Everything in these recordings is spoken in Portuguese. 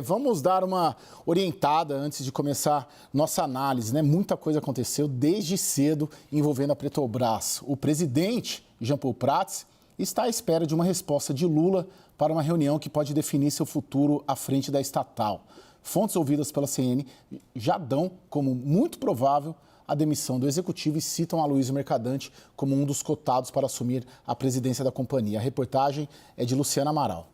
Vamos dar uma orientada antes de começar nossa análise, né? Muita coisa aconteceu desde cedo envolvendo a Petrobras. O presidente, Jean Paul Prats, está à espera de uma resposta de Lula para uma reunião que pode definir seu futuro à frente da estatal. Fontes ouvidas pela CNN já dão como muito provável a demissão do executivo e citam Aloysio Mercadante como um dos cotados para assumir a presidência da companhia. A reportagem é de Luciana Amaral.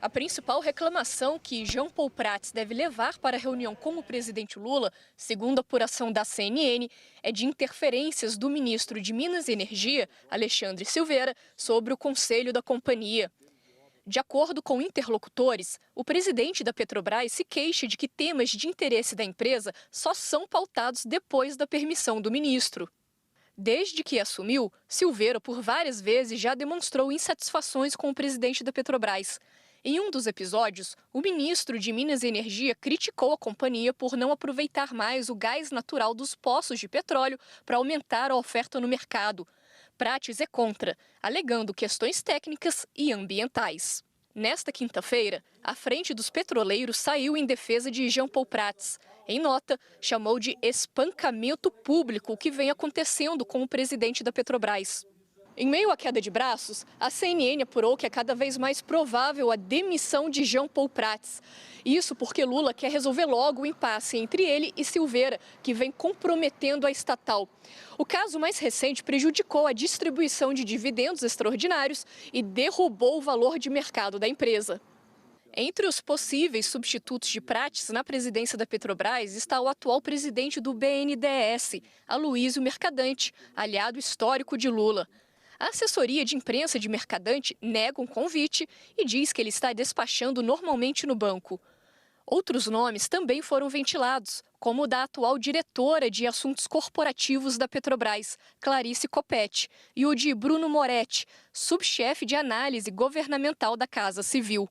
A principal reclamação que Jean Paul Prats deve levar para a reunião com o presidente Lula, segundo a apuração da CNN, é de interferências do ministro de Minas e Energia, Alexandre Silveira, sobre o conselho da companhia. De acordo com interlocutores, o presidente da Petrobras se queixa de que temas de interesse da empresa só são pautados depois da permissão do ministro. Desde que assumiu, Silveira por várias vezes já demonstrou insatisfações com o presidente da Petrobras. Em um dos episódios, o ministro de Minas e Energia criticou a companhia por não aproveitar mais o gás natural dos poços de petróleo para aumentar a oferta no mercado. Prats é contra, alegando questões técnicas e ambientais. Nesta quinta-feira, a Frente dos Petroleiros saiu em defesa de Jean Paul Prats. Em nota, chamou de espancamento público o que vem acontecendo com o presidente da Petrobras. Em meio à queda de braços, a CNN apurou que é cada vez mais provável a demissão de Jean Paul Prats. Isso porque Lula quer resolver logo o impasse entre ele e Silveira, que vem comprometendo a estatal. O caso mais recente prejudicou a distribuição de dividendos extraordinários e derrubou o valor de mercado da empresa. Entre os possíveis substitutos de Prats na presidência da Petrobras está o atual presidente do BNDES, Aloysio Mercadante, aliado histórico de Lula. A assessoria de imprensa de Mercadante nega um convite e diz que ele está despachando normalmente no banco. Outros nomes também foram ventilados, como o da atual diretora de assuntos corporativos da Petrobras, Clarice Coppetti, e o de Bruno Moretti, subchefe de análise governamental da Casa Civil.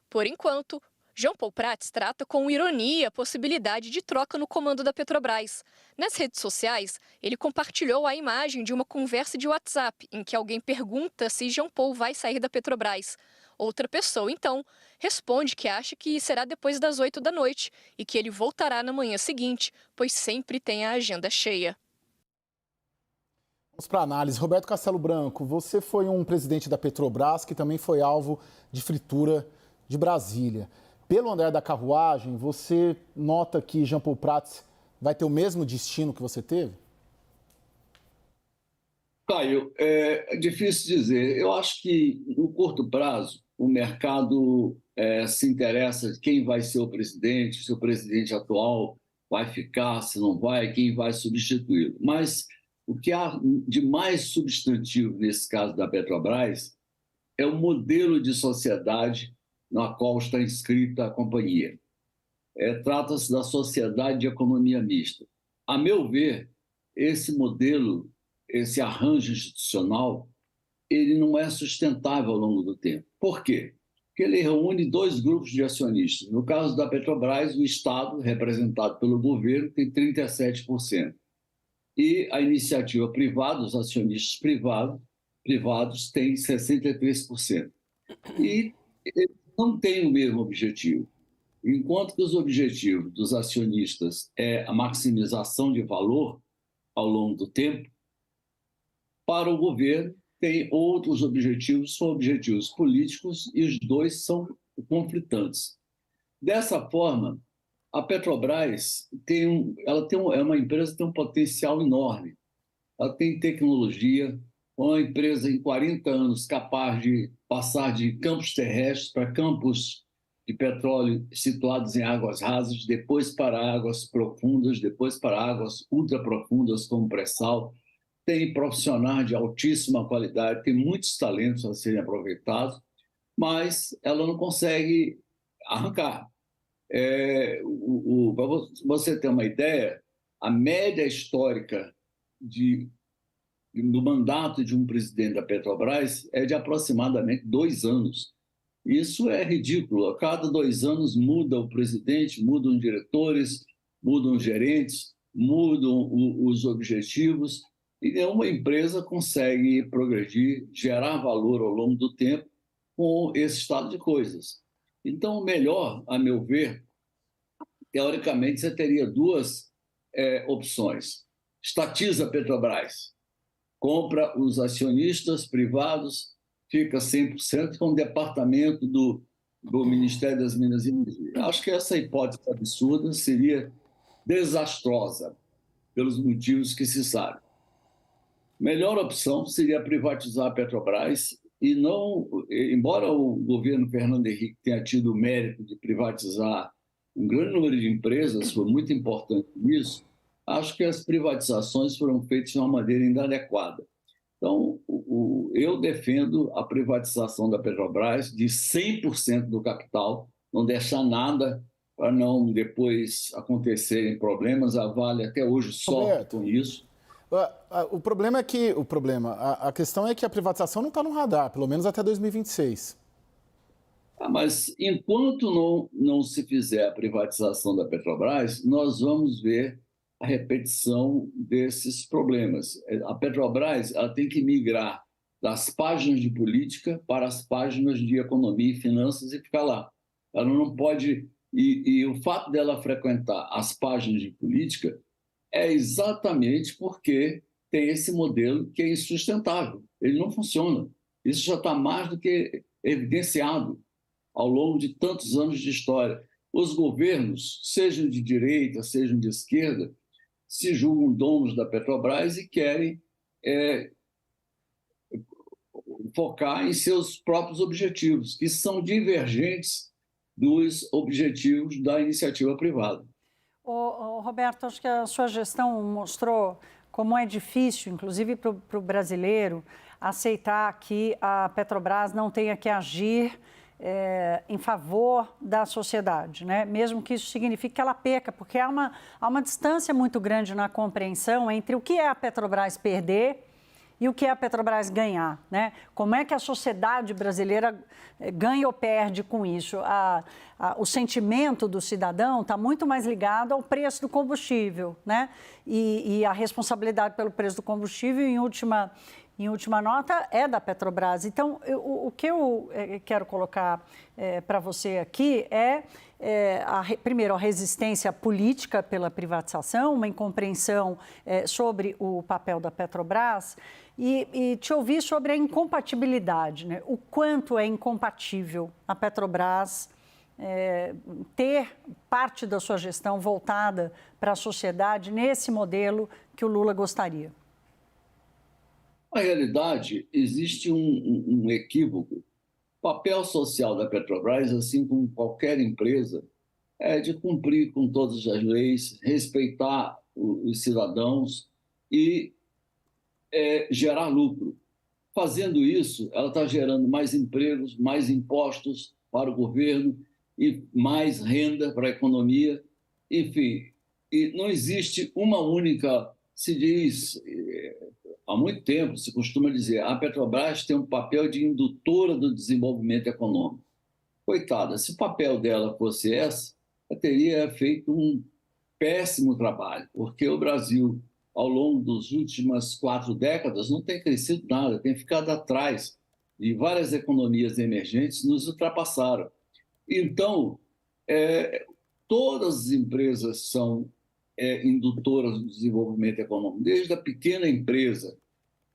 Por enquanto, Jean Paul Prats trata com ironia a possibilidade de troca no comando da Petrobras. Nas redes sociais, ele compartilhou a imagem de uma conversa de WhatsApp em que alguém pergunta se Jean Paul vai sair da Petrobras. Outra pessoa, então, responde que acha que será depois das 8 da noite e que ele voltará na manhã seguinte, pois sempre tem a agenda cheia. Vamos para a análise. Roberto Castelo Branco, você foi um presidente da Petrobras que também foi alvo de fritura de Brasília. Pelo andar da carruagem, você nota que Jean Paul Prats vai ter o mesmo destino que você teve? Caio, é difícil dizer. Eu acho que, no curto prazo, o mercado se interessa de quem vai ser o presidente, se o presidente atual vai ficar, se não vai, quem vai substituí-lo. Mas o que há de mais substantivo nesse caso da Petrobras é o modelo de sociedade na qual está inscrita a companhia. Trata-se da sociedade de economia mista. A meu ver, esse modelo, esse arranjo institucional, ele não é sustentável ao longo do tempo. Por quê? Porque ele reúne dois grupos de acionistas. No caso da Petrobras, o Estado, representado pelo governo, tem 37%. E a iniciativa privada, os acionistas privados têm 63%. E eles não têm o mesmo objetivo. Enquanto que os objetivos dos acionistas é a maximização de valor ao longo do tempo, para o governo tem outros objetivos, são objetivos políticos e os dois são conflitantes. Dessa forma, a Petrobras é uma empresa que tem um potencial enorme. Ela tem tecnologia, uma empresa em 40 anos capaz de passar de campos terrestres para campos de petróleo situados em águas rasas, depois para águas profundas, depois para águas ultraprofundas como pré-sal. Tem profissionais de altíssima qualidade, tem muitos talentos a serem aproveitados, mas ela não consegue arrancar. Para você ter uma ideia, a média histórica do mandato de um presidente da Petrobras é de aproximadamente 2 anos. Isso é ridículo. A cada 2 anos muda o presidente, mudam diretores, mudam gerentes, mudam os objetivos, e nenhuma empresa consegue progredir, gerar valor ao longo do tempo com esse estado de coisas. Então, o melhor, a meu ver, teoricamente, você teria duas opções. Estatiza a Petrobras, compra os acionistas privados, fica 100% com o departamento do Ministério das Minas e Energia. Acho que essa hipótese absurda seria desastrosa, pelos motivos que se sabe. Melhor opção seria privatizar a Petrobras e não, embora o governo Fernando Henrique tenha tido o mérito de privatizar um grande número de empresas, foi muito importante nisso, acho que as privatizações foram feitas de uma maneira inadequada. Então, eu defendo a privatização da Petrobras de 100% do capital, não deixar nada para não depois acontecerem problemas. A Vale até hoje sofre com isso. O problema é que a questão é que a privatização não está no radar, pelo menos até 2026. Mas enquanto não se fizer a privatização da Petrobras, nós vamos ver a repetição desses problemas. A Petrobras ela tem que migrar das páginas de política para as páginas de economia e finanças e ficar lá. Ela não pode... E o fato dela frequentar as páginas de política é exatamente porque tem esse modelo que é insustentável. Ele não funciona. Isso já está mais do que evidenciado ao longo de tantos anos de história. Os governos, sejam de direita, sejam de esquerda, se julgam donos da Petrobras e querem focar em seus próprios objetivos, que são divergentes dos objetivos da iniciativa privada. Roberto, acho que a sua gestão mostrou como é difícil, inclusive para o brasileiro, aceitar que a Petrobras não tenha que agir em favor da sociedade, né? Mesmo que isso signifique que ela peca, porque há uma distância muito grande na compreensão entre o que é a Petrobras perder e o que é a Petrobras ganhar, né? Como é que a sociedade brasileira ganha ou perde com isso? O sentimento do cidadão está muito mais ligado ao preço do combustível, né? E a responsabilidade pelo preço do combustível, em última nota, é da Petrobras. Então, o que eu quero colocar para você aqui primeiro, a resistência política pela privatização, uma incompreensão sobre o papel da Petrobras e te ouvir sobre a incompatibilidade, né? O quanto é incompatível a Petrobras ter parte da sua gestão voltada para a sociedade nesse modelo que o Lula gostaria. Na realidade, existe um equívoco. O papel social da Petrobras, assim como qualquer empresa, é de cumprir com todas as leis, respeitar os cidadãos e gerar lucro. Fazendo isso, ela está gerando mais empregos, mais impostos para o governo e mais renda para a economia. Enfim, e não existe uma única, se diz... Há muito tempo se costuma dizer a Petrobras tem um papel de indutora do desenvolvimento econômico. Coitada, se o papel dela fosse esse, ela teria feito um péssimo trabalho, porque o Brasil, ao longo das últimas 4 décadas, não tem crescido nada, tem ficado atrás e várias economias emergentes nos ultrapassaram. Então, todas as empresas são indutoras do desenvolvimento econômico, desde a pequena empresa,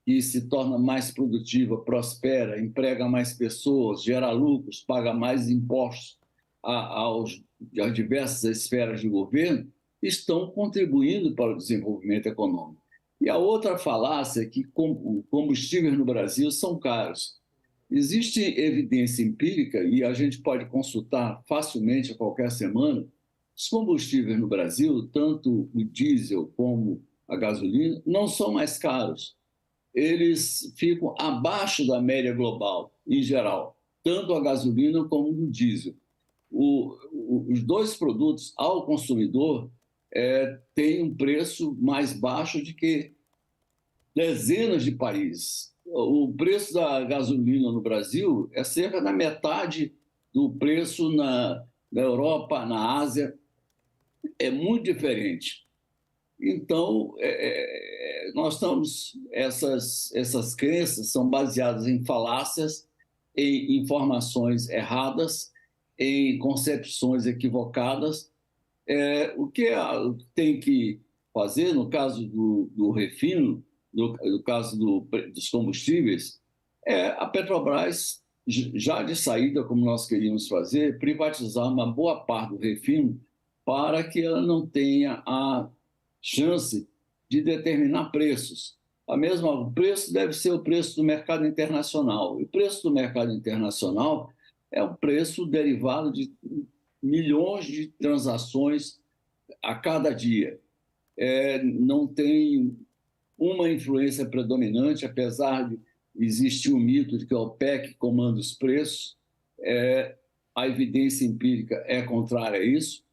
que se torna mais produtiva, prospera, emprega mais pessoas, gera lucros, paga mais impostos às diversas esferas de governo, estão contribuindo para o desenvolvimento econômico. E a outra falácia é que combustíveis no Brasil são caros. Existe evidência empírica, e a gente pode consultar facilmente a qualquer semana, os combustíveis no Brasil, tanto o diesel como a gasolina, não são mais caros. Eles ficam abaixo da média global, em geral, tanto a gasolina como o diesel. Os dois produtos ao consumidor têm um preço mais baixo do que dezenas de países. O preço da gasolina no Brasil é cerca da metade do preço na Europa, na Ásia. É muito diferente. Então, nós estamos... Essas crenças são baseadas em falácias, em informações erradas, em concepções equivocadas. O que tem que fazer, no caso do refino, no caso dos combustíveis, a Petrobras, já de saída, como nós queríamos fazer, privatizar uma boa parte do refino para que ela não tenha a chance de determinar preços. O preço deve ser o preço do mercado internacional. E o preço do mercado internacional é um preço derivado de milhões de transações a cada dia. Não tem uma influência predominante, apesar de existir o mito de que a OPEC comanda os preços. A evidência empírica é contrária a isso.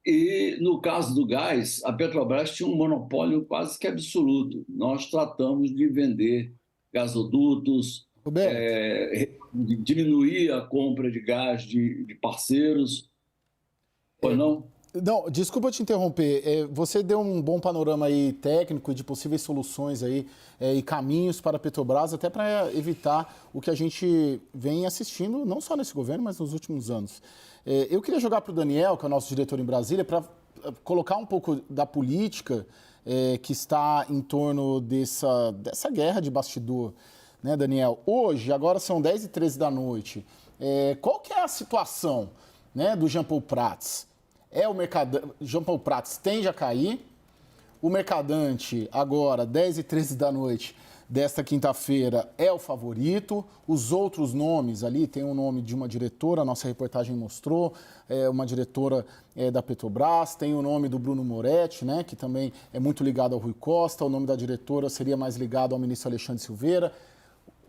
E, no caso do gás, a Petrobras tinha um monopólio quase que absoluto. Nós tratamos de vender gasodutos, diminuir a compra de gás de parceiros. Ou não? Não, desculpa te interromper. Você deu um bom panorama aí técnico de possíveis soluções aí e caminhos para a Petrobras, até para evitar o que a gente vem assistindo, não só nesse governo, mas nos últimos anos. Eu queria jogar para o Daniel, que é o nosso diretor em Brasília, para colocar um pouco da política que está em torno dessa guerra de bastidor, né, Daniel? Hoje, agora são 10h13 da noite. Qual que é a situação, né, do Jean Paul Prats? Jean Paul Prats tende a cair. O Mercadante, agora, 10h13 da noite desta quinta-feira, é o favorito. Os outros nomes ali, tem o nome de uma diretora, a nossa reportagem mostrou, uma diretora da Petrobras, tem o nome do Bruno Moretti, né, que também é muito ligado ao Rui Costa, o nome da diretora seria mais ligado ao ministro Alexandre Silveira.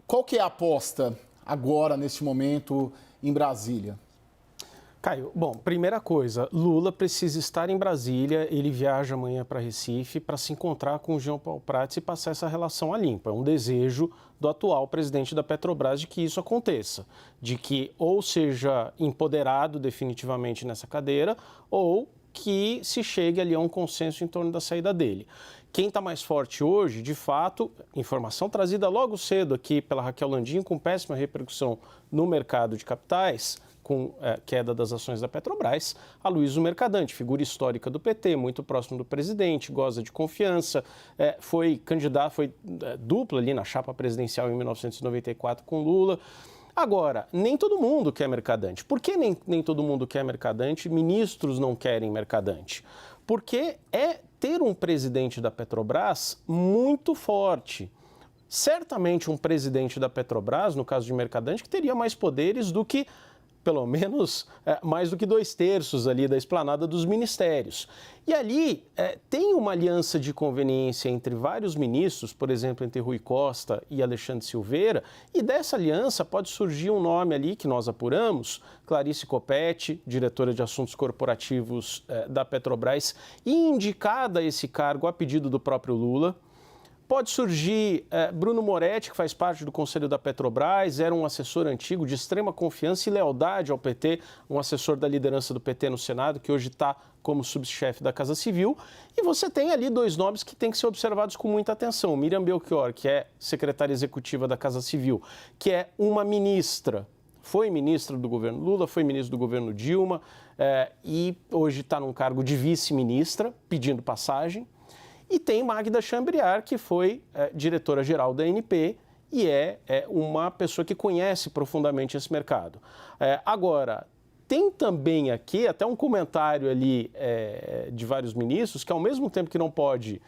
Qual que é a aposta agora, neste momento, em Brasília? Caio, bom, primeira coisa, Lula precisa estar em Brasília, ele viaja amanhã para Recife para se encontrar com o Jean Paul Prats e passar essa relação a limpo. É um desejo do atual presidente da Petrobras de que isso aconteça, de que ou seja empoderado definitivamente nessa cadeira ou que se chegue ali a um consenso em torno da saída dele. Quem está mais forte hoje, de fato, informação trazida logo cedo aqui pela Raquel Landim, com péssima repercussão no mercado de capitais, com queda das ações da Petrobras, Aloysio Mercadante, figura histórica do PT, muito próximo do presidente, goza de confiança, foi candidato, foi dupla ali na chapa presidencial em 1994 com Lula. Agora, nem todo mundo quer Mercadante. Por que nem todo mundo quer Mercadante? Ministros não querem Mercadante. Porque ter um presidente da Petrobras muito forte. Certamente um presidente da Petrobras, no caso de Mercadante, que teria mais poderes do que, pelo menos, mais do que 2/3 ali da esplanada dos ministérios. E ali tem uma aliança de conveniência entre vários ministros, por exemplo, entre Rui Costa e Alexandre Silveira, e dessa aliança pode surgir um nome ali que nós apuramos, Clarice Coppetti, diretora de assuntos corporativos da Petrobras, e indicada a esse cargo a pedido do próprio Lula. Pode surgir Bruno Moretti, que faz parte do Conselho da Petrobras, era um assessor antigo de extrema confiança e lealdade ao PT, um assessor da liderança do PT no Senado, que hoje está como subchefe da Casa Civil. E você tem ali dois nomes que têm que ser observados com muita atenção. Miriam Belchior, que é secretária executiva da Casa Civil, que é uma ministra, foi ministra do governo Lula, foi ministro do governo Dilma e hoje está num cargo de vice-ministra, pedindo passagem. E tem Magda Chambriard, que foi diretora-geral da ANP e é uma pessoa que conhece profundamente esse mercado. Agora, tem também aqui até um comentário ali de vários ministros que, ao mesmo tempo que não pode,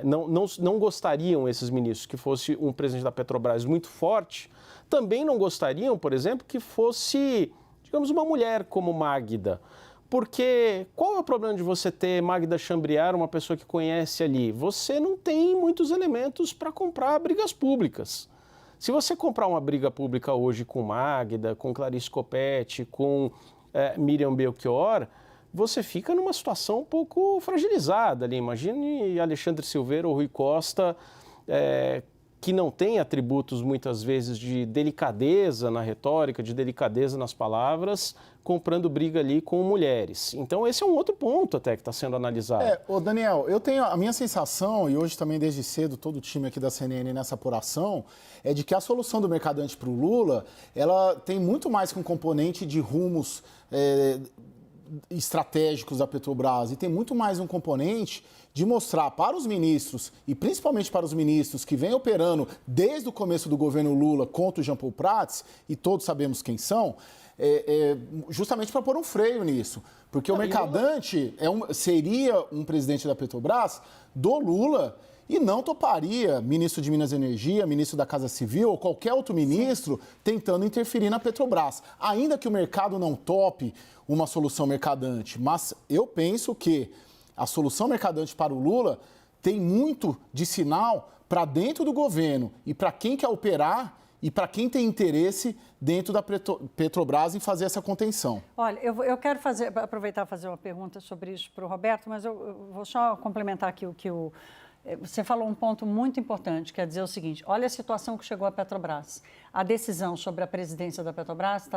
não gostariam esses ministros que fosse um presidente da Petrobras muito forte, também não gostariam, por exemplo, que fosse, digamos, uma mulher como Magda. Porque qual é o problema de você ter Magda Chambriard, uma pessoa que conhece ali? Você não tem muitos elementos para comprar brigas públicas. Se você comprar uma briga pública hoje com Magda, com Clarice Coppetti, com Miriam Belchior, você fica numa situação um pouco fragilizada ali. Imagine Alexandre Silveira ou Rui Costa que não tem atributos, muitas vezes, de delicadeza na retórica, de delicadeza nas palavras, comprando briga ali com mulheres. Então, esse é um outro ponto até que está sendo analisado. Ô Daniel, eu tenho a minha sensação, e hoje também desde cedo, todo o time aqui da CNN nessa apuração, é de que a solução do mercadante para o Lula, ela tem muito mais que um componente de rumos estratégicos da Petrobras, e tem muito mais um componente de mostrar para os ministros, e principalmente para os ministros que vêm operando desde o começo do governo Lula contra o Jean Paul Prats, e todos sabemos quem são, justamente para pôr um freio nisso. Porque o mercadante seria um presidente da Petrobras do Lula e não toparia ministro de Minas e Energia, ministro da Casa Civil ou qualquer outro ministro tentando interferir na Petrobras. Ainda que o mercado não tope uma solução mercadante, mas eu penso que a solução mercadante para o Lula tem muito de sinal para dentro do governo e para quem quer operar e para quem tem interesse dentro da Petrobras em fazer essa contenção. Olha, eu quero aproveitar e fazer uma pergunta sobre isso para o Roberto, mas eu vou só complementar aqui o que você falou um ponto muito importante, quer dizer o seguinte, olha a situação que chegou à Petrobras. A decisão sobre a presidência da Petrobras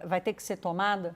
vai ter que ser tomada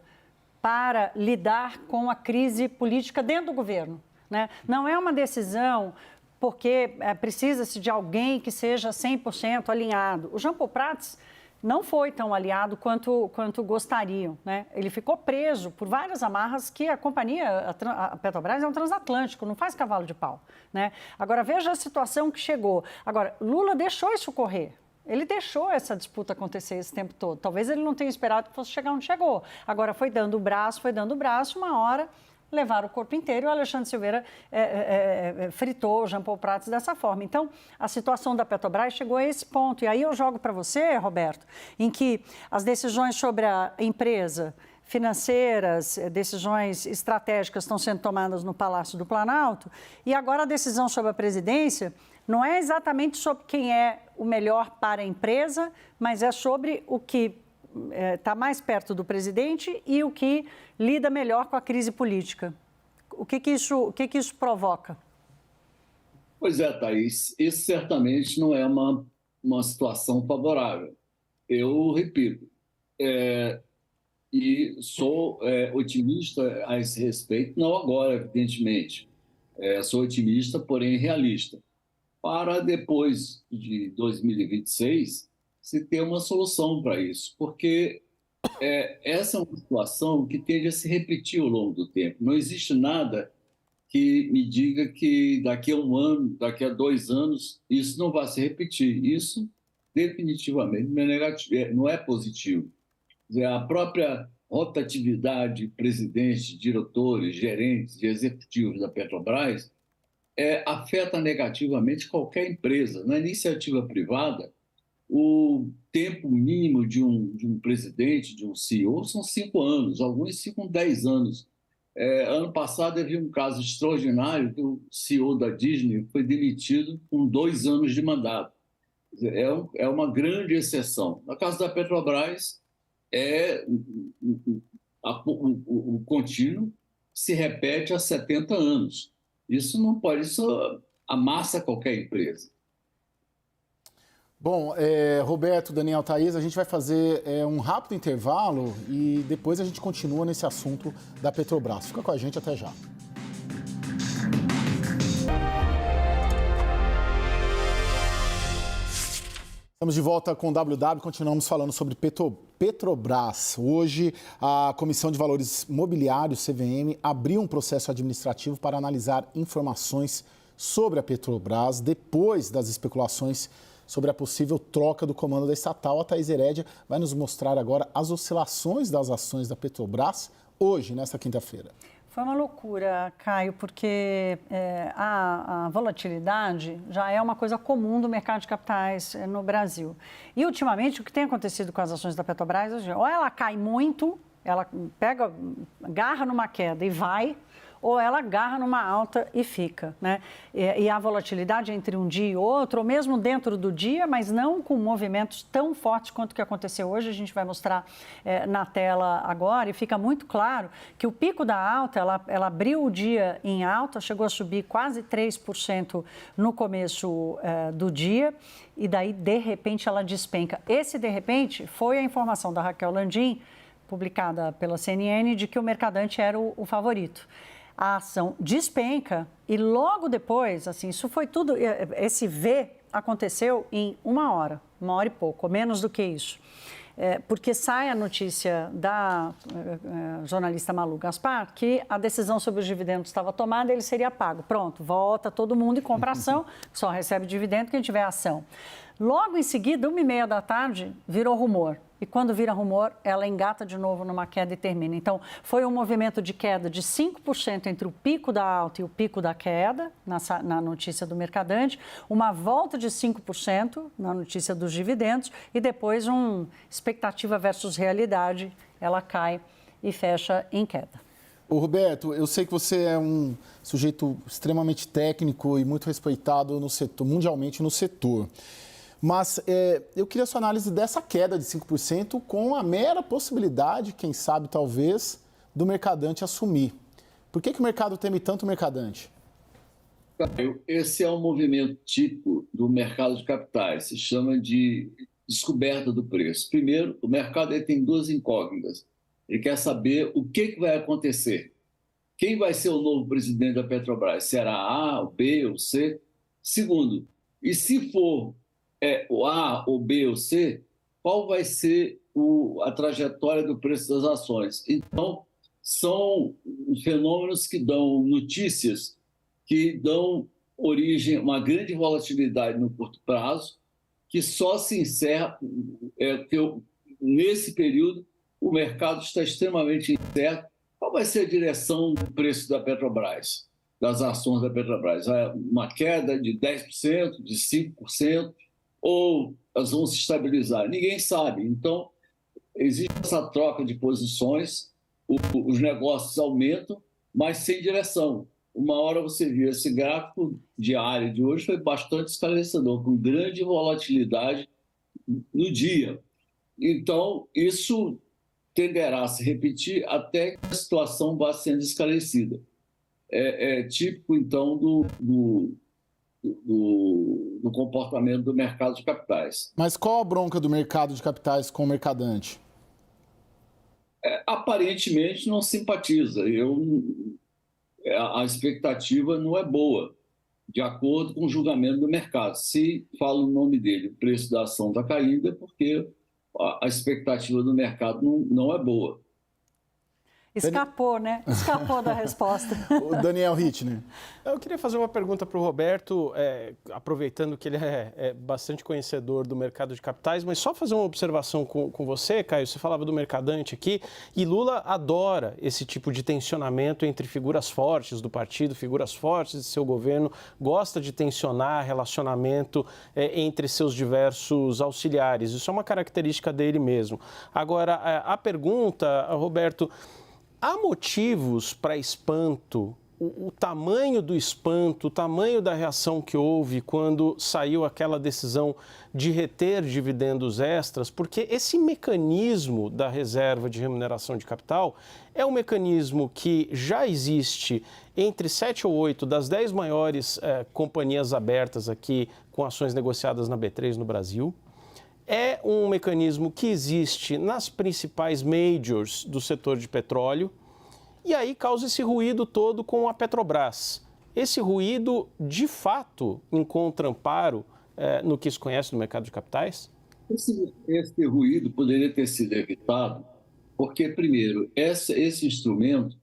para lidar com a crise política dentro do governo, né? Não é uma decisão porque precisa-se de alguém que seja 100% alinhado. O Jean Paul Prats não foi tão aliado quanto gostariam, né? Ele ficou preso por várias amarras que a companhia, a Petrobras, é um transatlântico, não faz cavalo de pau, né? Agora, veja a situação que chegou. Agora, Lula deixou isso correr. Ele deixou essa disputa acontecer esse tempo todo. Talvez ele não tenha esperado que fosse chegar onde chegou. Agora, foi dando o braço, uma hora levaram o corpo inteiro e o Alexandre Silveira fritou o Jean Paul Prats dessa forma. Então, a situação da Petrobras chegou a esse ponto. E aí eu jogo para você, Roberto, em que as decisões sobre a empresa, financeiras, decisões estratégicas estão sendo tomadas no Palácio do Planalto e agora a decisão sobre a presidência não é exatamente sobre quem é o melhor para a empresa, mas é sobre o que está mais perto do presidente e o que lida melhor com a crise política. O que isso provoca? Pois é, Thaís, isso certamente não é uma situação favorável. Eu repito, e sou otimista a esse respeito, não agora, evidentemente. Sou otimista, porém realista. Para depois de 2026, se ter uma solução para isso, porque essa é uma situação que tende a se repetir ao longo do tempo. Não existe nada que me diga que daqui a um ano, daqui a 2 anos, isso não vai se repetir. Isso definitivamente não é negativo, não é positivo. Quer dizer, a própria rotatividade de presidentes, diretores, gerentes e executivos da Petrobras afeta negativamente qualquer empresa. Na iniciativa privada, o tempo mínimo de um presidente, de um CEO, são 5 anos, alguns ficam 10 anos. Ano passado, havia um caso extraordinário que o CEO da Disney foi demitido com 2 anos de mandato. É uma grande exceção. No caso da Petrobras, o contínuo se repete há 70 anos. Isso não pode, isso amassa qualquer empresa. Bom, Roberto, Daniel, Thaís, a gente vai fazer um rápido intervalo e depois a gente continua nesse assunto da Petrobras. Fica com a gente até já. Estamos de volta com o WW, continuamos falando sobre Petrobras. Hoje, a Comissão de Valores Mobiliários, CVM, abriu um processo administrativo para analisar informações sobre a Petrobras depois das especulações sobre a possível troca do comando da estatal. A Thaís Herédia vai nos mostrar agora as oscilações das ações da Petrobras hoje, nesta quinta-feira. Foi uma loucura, Caio, porque a volatilidade já é uma coisa comum do mercado de capitais no Brasil. E, ultimamente, o que tem acontecido com as ações da Petrobras, ou ela cai muito, ela agarra numa queda e vai, ou ela agarra numa alta e fica, né? E a volatilidade entre um dia e outro, ou mesmo dentro do dia, mas não com movimentos tão fortes quanto o que aconteceu hoje, a gente vai mostrar na tela agora, e fica muito claro que o pico da alta, ela abriu o dia em alta, chegou a subir quase 3% no começo do dia, e daí, de repente, ela despenca. Esse, de repente, foi a informação da Raquel Landim, publicada pela CNN, de que o Mercadante era o favorito. A ação despenca e logo depois, assim, isso foi tudo, esse V aconteceu em 1 hora e pouco, ou menos do que isso. Porque sai a notícia da jornalista Malu Gaspar que a decisão sobre os dividendos estava tomada e ele seria pago. Pronto, volta todo mundo e compra ação, só recebe dividendo quem tiver ação. Logo em seguida, 1h30 da tarde, virou rumor. E quando vira rumor, ela engata de novo numa queda e termina. Então, foi um movimento de queda de 5% entre o pico da alta e o pico da queda, na notícia do Mercadante, uma volta de 5% na notícia dos dividendos e depois expectativa versus realidade, ela cai e fecha em queda. Ô Roberto, eu sei que você é um sujeito extremamente técnico e muito respeitado no setor, mundialmente no setor. Mas eu queria a sua análise dessa queda de 5% com a mera possibilidade, quem sabe, talvez, do Mercadante assumir. Por que o mercado teme tanto o Mercadante? Esse é um movimento típico do mercado de capitais, se chama de descoberta do preço. Primeiro, o mercado tem duas incógnitas. Ele quer saber o que vai acontecer. Quem vai ser o novo presidente da Petrobras? Será A, o B ou C? Segundo, e se for o A, o B ou C, qual vai ser a trajetória do preço das ações? Então, são fenômenos que dão notícias, que dão origem a uma grande volatilidade no curto prazo, que só se encerra, nesse período, o mercado está extremamente incerto. Qual vai ser a direção do preço da Petrobras, das ações da Petrobras? Uma queda de 10%, de 5%? Ou elas vão se estabilizar? Ninguém sabe. Então, existe essa troca de posições, os negócios aumentam, mas sem direção. Uma hora você viu esse gráfico diário de hoje, foi bastante esclarecedor, com grande volatilidade no dia. Então, isso tenderá a se repetir até que a situação vá sendo esclarecida. É típico, então, do comportamento do mercado de capitais. Mas qual a bronca do mercado de capitais com o Mercadante? Aparentemente não simpatiza. A expectativa não é boa, de acordo com o julgamento do mercado. Se fala o nome dele, o preço da ação está caindo, é porque a expectativa do mercado não é boa. Escapou, né? Escapou da resposta. O Daniel Rittner. Eu queria fazer uma pergunta para o Roberto, aproveitando que ele é bastante conhecedor do mercado de capitais, mas só fazer uma observação com você, Caio. Você falava do Mercadante aqui, e Lula adora esse tipo de tensionamento entre figuras fortes do partido, figuras fortes de seu governo, gosta de tensionar relacionamento entre seus diversos auxiliares. Isso é uma característica dele mesmo. Agora, a pergunta, Roberto, há motivos para espanto? O tamanho do espanto, o tamanho da reação que houve quando saiu aquela decisão de reter dividendos extras, porque esse mecanismo da reserva de remuneração de capital é um mecanismo que já existe entre 7 ou 8 das 10 maiores companhias abertas aqui com ações negociadas na B3 no Brasil. É um mecanismo que existe nas principais majors do setor de petróleo e aí causa esse ruído todo com a Petrobras. Esse ruído, de fato, encontra amparo no que se conhece no mercado de capitais? Esse ruído poderia ter sido evitado porque, primeiro, esse instrumento,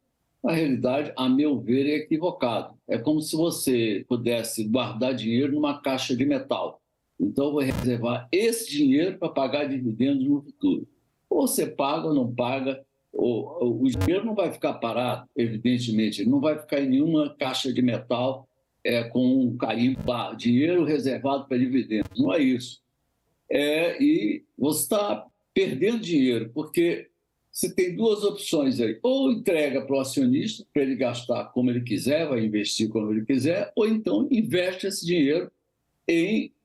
na realidade, a meu ver, é equivocado. É como se você pudesse guardar dinheiro numa caixa de metal. Então, eu vou reservar esse dinheiro para pagar dividendos no futuro. Ou você paga ou não paga, o dinheiro não vai ficar parado, evidentemente, ele não vai ficar em nenhuma caixa de metal com um carimbo lá, dinheiro reservado para dividendos. Não é isso. E você está perdendo dinheiro, porque você tem duas opções aí. Ou entrega para o acionista, para ele gastar como ele quiser, vai investir como ele quiser, ou então investe esse dinheiro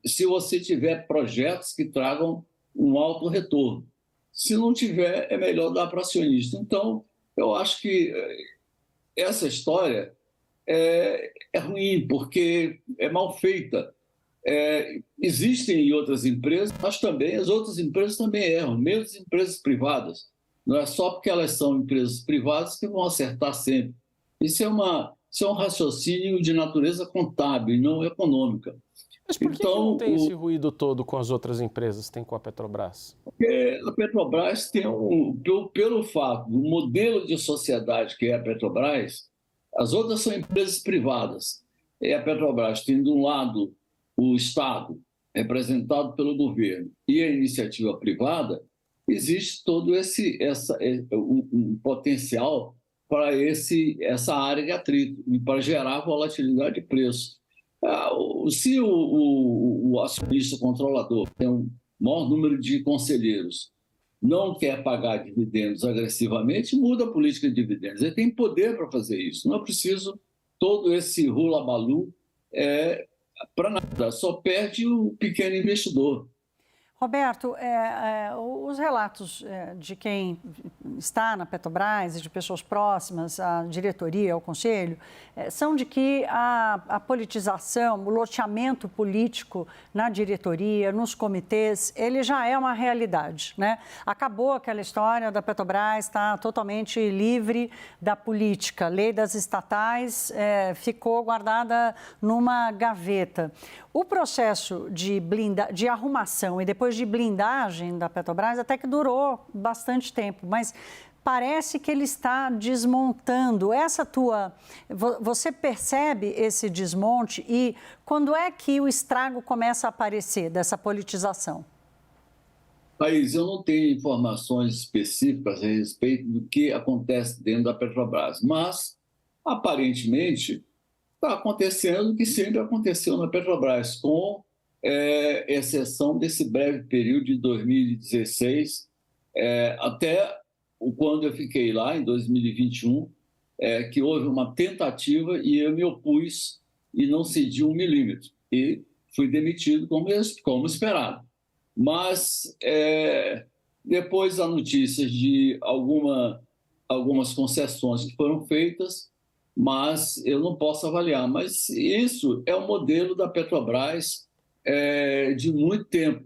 se você tiver projetos que tragam um alto retorno. Se não tiver, é melhor dar para o acionista. Então, eu acho que essa história é ruim, porque é mal feita. Existem outras empresas, mas também as outras empresas também erram, mesmo as empresas privadas. Não é só porque elas são empresas privadas que vão acertar sempre. Isso é um raciocínio de natureza contábil e não econômica. Mas por que não tem esse ruído todo com as outras empresas, tem com a Petrobras? A Petrobras tem pelo fato do modelo de sociedade que é a Petrobras, as outras são empresas privadas. E a Petrobras tem, de um lado, o Estado, representado pelo governo, e a iniciativa privada, existe todo um potencial para essa área de atrito e para gerar volatilidade de preço. Se o acionista controlador tem um maior número de conselheiros, não quer pagar dividendos agressivamente, muda a política de dividendos. Ele tem poder para fazer isso. Não é preciso todo esse rula-balu para nada. Só perde o pequeno investidor. Roberto, os relatos de quem está na Petrobras e de pessoas próximas à diretoria, ao conselho, são de que a politização, o loteamento político na diretoria, nos comitês, ele já é uma realidade, né? Acabou aquela história da Petrobras estar totalmente livre da política. A lei das estatais ficou guardada numa gaveta. O processo de arrumação e depois de blindagem da Petrobras até que durou bastante tempo, mas parece que ele está desmontando. Você percebe esse desmonte e quando é que o estrago começa a aparecer dessa politização? Thaís, eu não tenho informações específicas a respeito do que acontece dentro da Petrobras, mas aparentemente está acontecendo o que sempre aconteceu na Petrobras, com exceção desse breve período de 2016 até quando eu fiquei lá, em 2021, que houve uma tentativa e eu me opus e não cedi 1 milímetro. E fui demitido como esperado. Mas depois há notícias de algumas concessões que foram feitas, mas eu não posso avaliar. Mas isso é o modelo da Petrobras de muito tempo.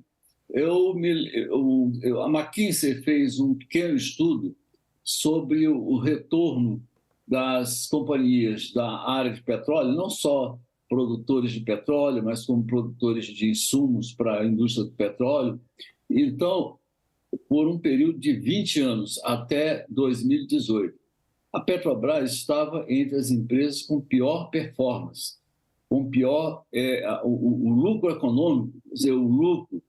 A McKinsey fez um pequeno estudo sobre o retorno das companhias da área de petróleo, não só produtores de petróleo, mas como produtores de insumos para a indústria do petróleo. Então, por um período de 20 anos, até 2018, a Petrobras estava entre as empresas com pior performance, com pior o lucro econômico, quer dizer, o lucro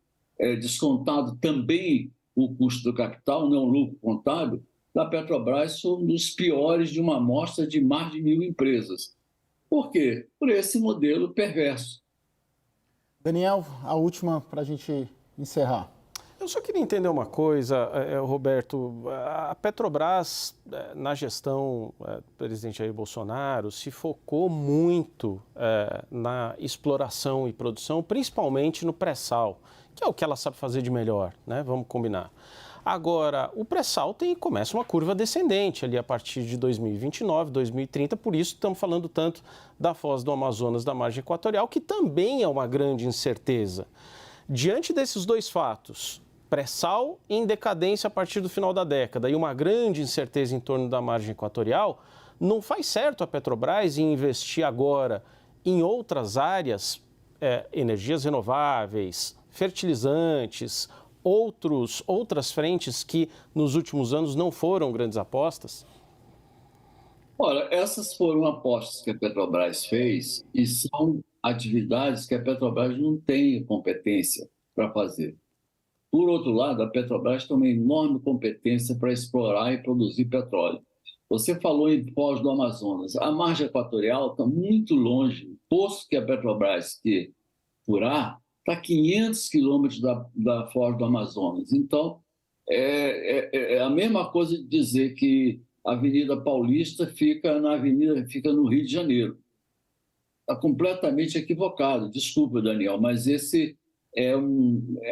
descontado também o custo do capital, não o lucro contábil, da Petrobras foi um dos piores de uma amostra de mais de 1.000 empresas. Por quê? Por esse modelo perverso. Daniel, a última para a gente encerrar. Eu só queria entender uma coisa, Roberto. A Petrobras, na gestão do presidente Jair Bolsonaro, se focou muito na exploração e produção, principalmente no pré-sal, que é o que ela sabe fazer de melhor, né? Vamos combinar. Agora, o pré-sal começa uma curva descendente ali a partir de 2029, 2030, por isso estamos falando tanto da Foz do Amazonas, da margem equatorial, que também é uma grande incerteza. Diante desses dois fatos, pré-sal em decadência a partir do final da década e uma grande incerteza em torno da margem equatorial, não faz certo a Petrobras em investir agora em outras áreas, energias renováveis, fertilizantes, outras frentes que nos últimos anos não foram grandes apostas? Olha, essas foram apostas que a Petrobras fez e são atividades que a Petrobras não tem competência para fazer. Por outro lado, a Petrobras tem uma enorme competência para explorar e produzir petróleo. Você falou em Foz do Amazonas. A margem equatorial está muito longe. O poço que a Petrobras quer furar está a 500 quilômetros da Foz do Amazonas. Então, É a mesma coisa de dizer que a Avenida Paulista fica no Rio de Janeiro. Está completamente equivocado. Desculpa, Daniel, mas esse é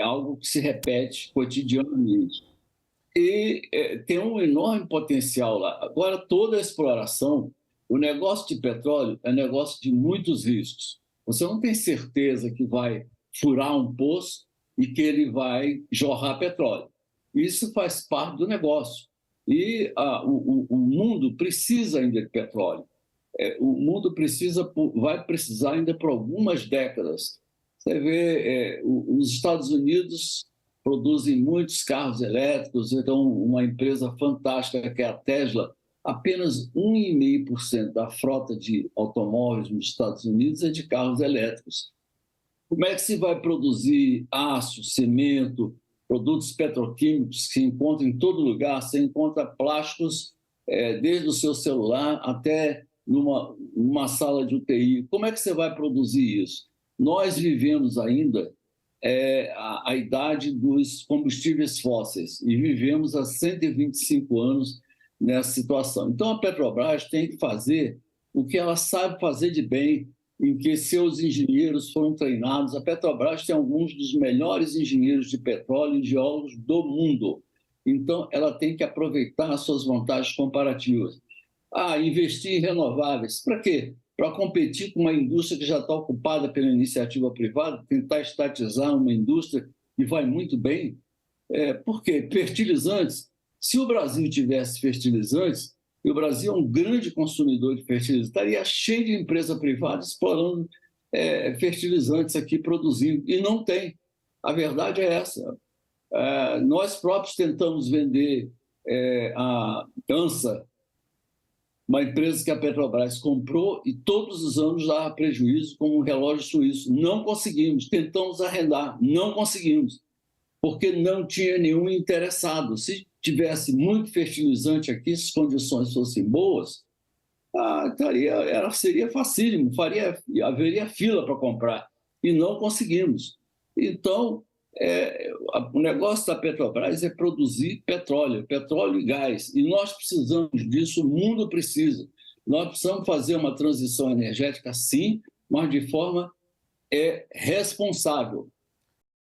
algo que se repete cotidianamente. E tem um enorme potencial lá. Agora, toda a exploração, o negócio de petróleo é negócio de muitos riscos. Você não tem certeza que vai furar um poço e que ele vai jorrar petróleo. Isso faz parte do negócio. E o mundo precisa ainda de petróleo. O mundo vai precisar ainda por algumas décadas. Você vê, os Estados Unidos produzem muitos carros elétricos, então uma empresa fantástica que é a Tesla, apenas 1,5% da frota de automóveis nos Estados Unidos é de carros elétricos. Como é que se vai produzir aço, cimento, produtos petroquímicos que se encontram em todo lugar? Você encontra plásticos desde o seu celular até numa sala de UTI. Como é que você vai produzir isso? Nós vivemos ainda a idade dos combustíveis fósseis e vivemos há 125 anos nessa situação. Então, a Petrobras tem que fazer o que ela sabe fazer de bem, em que seus engenheiros foram treinados. A Petrobras tem alguns dos melhores engenheiros de petróleo e geólogos do mundo. Então, ela tem que aproveitar as suas vantagens comparativas. Investir em renováveis. Para quê? Para competir com uma indústria que já está ocupada pela iniciativa privada, tentar estatizar uma indústria que vai muito bem. Por quê? Fertilizantes. Se o Brasil tivesse fertilizantes, e o Brasil é um grande consumidor de fertilizantes, estaria cheio de empresa privada explorando fertilizantes aqui, produzindo, e não tem. A verdade é essa. Nós próprios tentamos vender a ANSA, uma empresa que a Petrobras comprou e todos os anos dava prejuízo como um relógio suíço. Não conseguimos, tentamos arrendar, não conseguimos, porque não tinha nenhum interessado. Se tivesse muito fertilizante aqui, se as condições fossem boas, seria facílimo, haveria fila para comprar, e não conseguimos. Então, o negócio da Petrobras é produzir petróleo e gás, e nós precisamos disso, o mundo precisa. Nós precisamos fazer uma transição energética, sim, mas de forma responsável.